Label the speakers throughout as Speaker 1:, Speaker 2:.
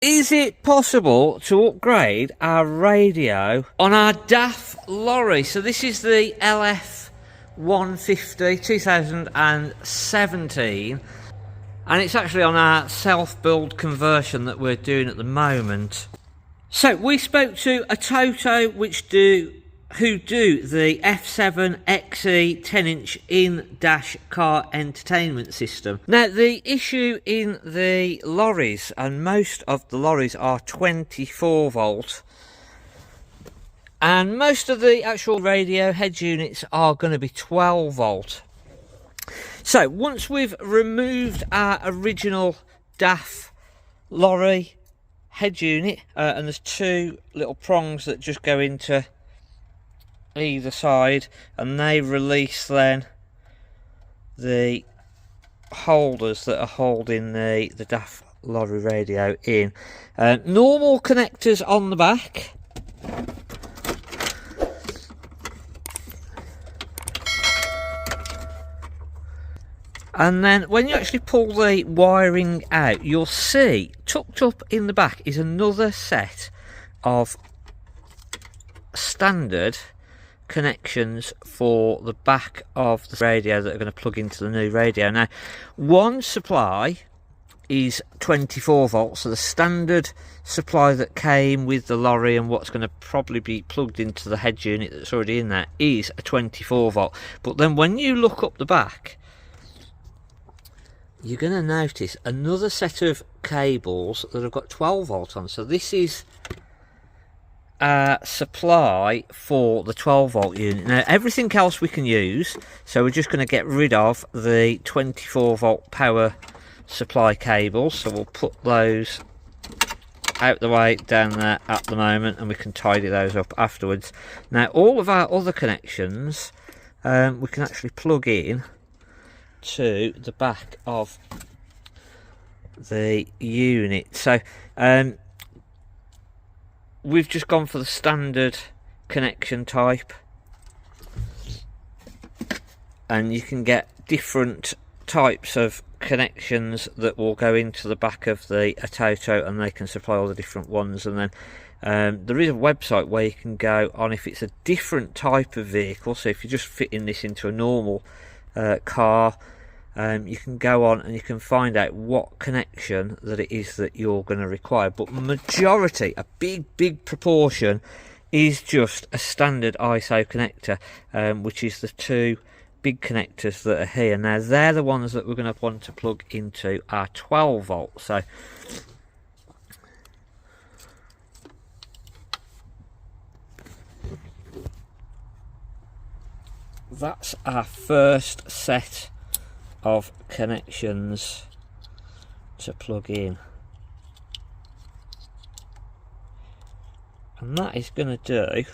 Speaker 1: Is it possible to upgrade our radio on our Daf Lorry? So this is the LF 150 2017, and it's actually on our self-build conversion that we're doing at the moment. So we spoke to Atoto, who do the F7 XE 10-inch in-dash car entertainment system. Now, the issue in the lorries, and most of the lorries are 24 volt, and most of the actual radio head units are going to be 12 volt. So once we've removed our original daff lorry head unit, and there's two little prongs that just go into either side, and they release then the holders that are holding the daff lorry radio in. Normal connectors on the back, and then when you actually pull the wiring out, you'll see tucked up in the back is another set of standard connections for the back of the radio that are going to plug into the new radio. Now, one supply is 24 volts, so the standard supply that came with the lorry and what's going to probably be plugged into the head unit that's already in there is a 24 volt. But then when you look up the back, you're going to notice another set of cables that have got 12 volt on. So this is supply for the 12 volt unit. Now, everything else we can use, so we're just going to get rid of the 24 volt power supply cables. So we'll put those out the way down there at the moment, and we can tidy those up afterwards. Now, all of our other connections we can actually plug in to the back of the unit. So we've just gone for the standard connection type, and you can get different types of connections that will go into the back of the Atoto, and they can supply all the different ones. And then there is a website where you can go on if it's a different type of vehicle. So if you're just fitting this into a normal car, you can go on and you can find out what connection that it is that you're going to require. But majority, a big proportion, is just a standard ISO connector, which is the two big connectors that are here. Now, they're the ones that we're going to want to plug into our 12 volt. So that's our first set of connections to plug in, and that is going to do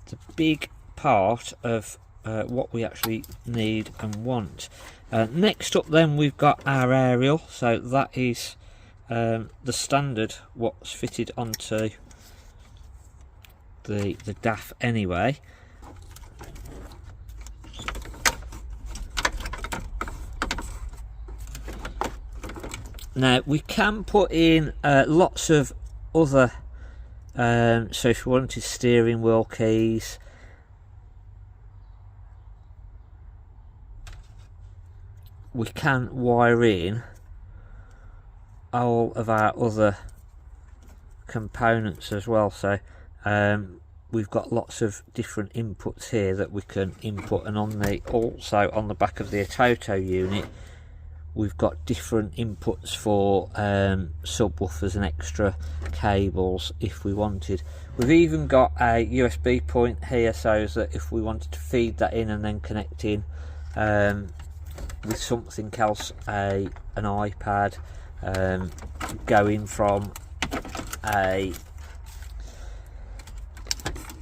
Speaker 1: the big part of what we actually need and want. Next up then, we've got our aerial. So that is the standard what's fitted onto the daff anyway. Now, we can put in lots of other, so if you wanted steering wheel keys, we can wire in all of our other components as well. So we've got lots of different inputs here that we can input, and also on the back of the Atoto unit, we've got different inputs for subwoofers and extra cables if we wanted. We've even got a USB point here, so that if we wanted to feed that in and then connect in with something else, an iPad, going from a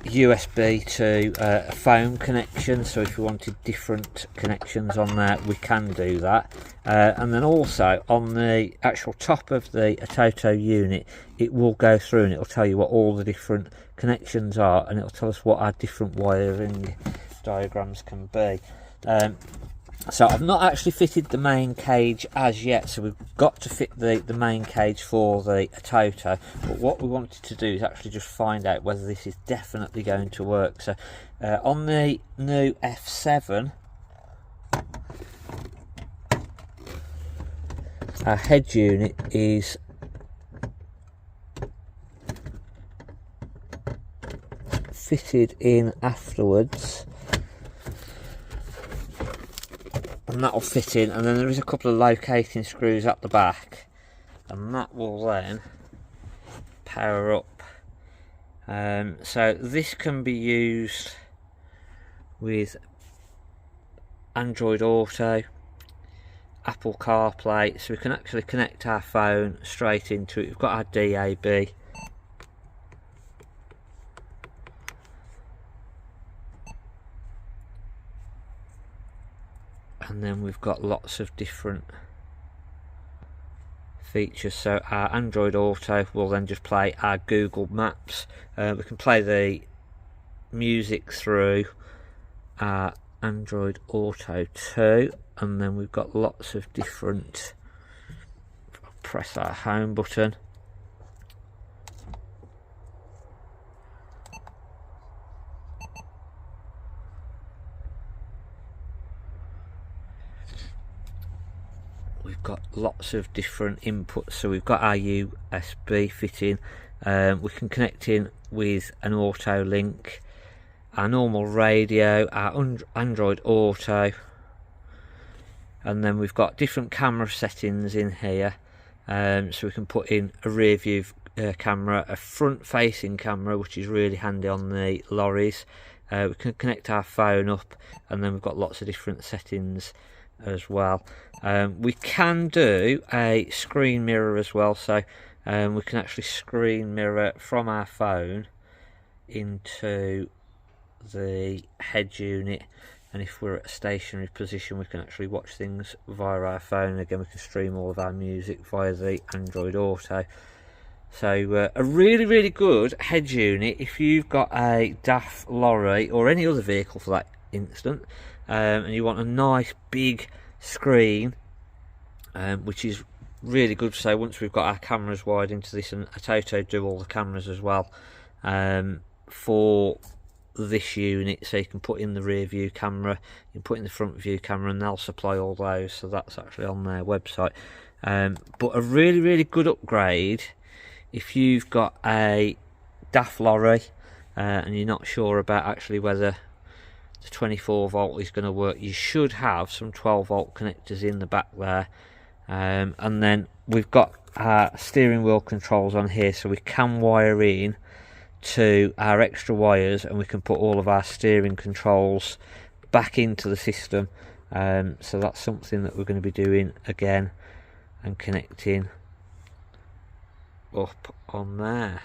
Speaker 1: USB to a phone connection. So if we wanted different connections on there, we can do that. And then also on the actual top of the Atoto unit, it will go through and it'll tell you what all the different connections are, and it'll tell us what our different wiring diagrams can be. So I've not actually fitted the main cage as yet, so we've got to fit the main cage for the Atoto. But what we wanted to do is actually just find out whether this is definitely going to work. So on the new F7, our head unit is fitted in afterwards, and that will fit in, and then there is a couple of locating screws at the back, and that will then power up. So this can be used with Android Auto, Apple CarPlay, so we can actually connect our phone straight into it. We've got our DAB, and then we've got lots of different features. So our Android Auto will then just play our Google Maps. We can play the music through our Android Auto too, and then we've got lots of different, press our home button, we've got lots of different inputs. So we've got our USB fitting, we can connect in with an auto link, our normal radio, our Android Auto, and then we've got different camera settings in here. So we can put in a rear view camera, a front facing camera, which is really handy on the lorries. We can connect our phone up, and then we've got lots of different settings as well. We can do a screen mirror as well, so we can actually screen mirror from our phone into the head unit, and if we're at a stationary position we can actually watch things via our phone. Again, we can stream all of our music via the Android Auto. So a really good head unit if you've got a Daf Lorry or any other vehicle for that instant, and you want a nice big screen, which is really good. So once we've got our cameras wired into this, and Atoto do all the cameras as well for this unit, so you can put in the rear view camera, you can put in the front view camera, and they'll supply all those. So that's actually on their website. But a really good upgrade if you've got a Daf Lorry and you're not sure about actually whether the 24 volt is going to work. You should have some 12 volt connectors in the back there, and then we've got our steering wheel controls on here, so we can wire in to our extra wires, and we can put all of our steering controls back into the system. So that's something that we're going to be doing again, and connecting up on there.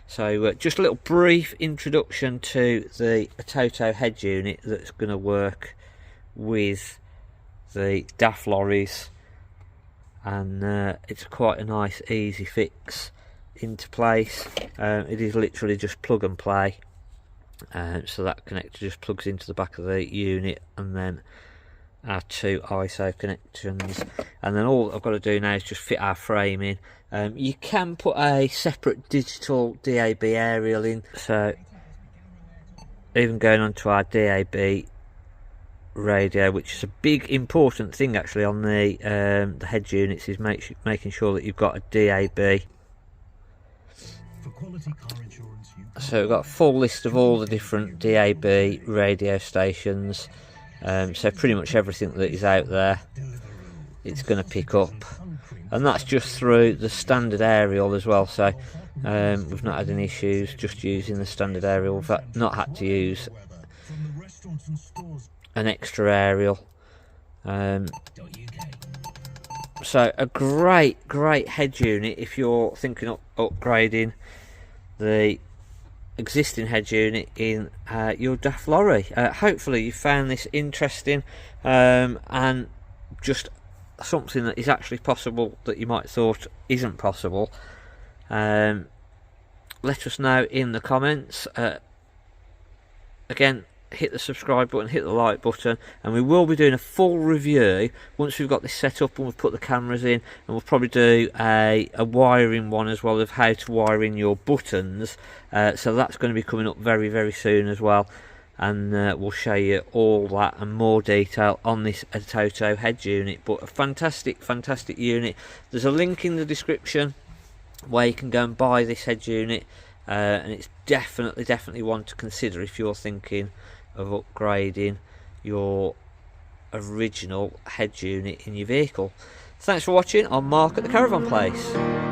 Speaker 1: So just a little brief introduction to the Atoto head unit that's going to work with the Daf lorries, and it's quite a nice easy fix into place. It is literally just plug and play, so that connector just plugs into the back of the unit, and then our two ISO connections, and then all I've got to do now is just fit our frame in. You can put a separate digital DAB aerial in, so even going on to our DAB radio, which is a big important thing actually on the head units, is making sure that you've got a DAB. So we've got a full list of all the different DAB radio stations, so pretty much everything that is out there it's going to pick up, and that's just through the standard aerial as well. So we've not had any issues just using the standard aerial. We've not had to use an extra aerial. So a great head unit if you're thinking of upgrading the existing head unit in your Daf Lorry. Hopefully you found this interesting, and just something that is actually possible that you might have thought isn't possible. Let us know in the comments. Again, hit the subscribe button, hit the like button, and we will be doing a full review once we've got this set up and we've put the cameras in, and we'll probably do a wiring one as well, of how to wire in your buttons. So that's going to be coming up very, very soon as well, and we'll show you all that and more detail on this Atoto head unit. But a fantastic unit. There's a link in the description where you can go and buy this head unit, and it's definitely one to consider if you're thinking of upgrading your original head unit in your vehicle. Thanks for watching. I'm Mark at the Caravan Place.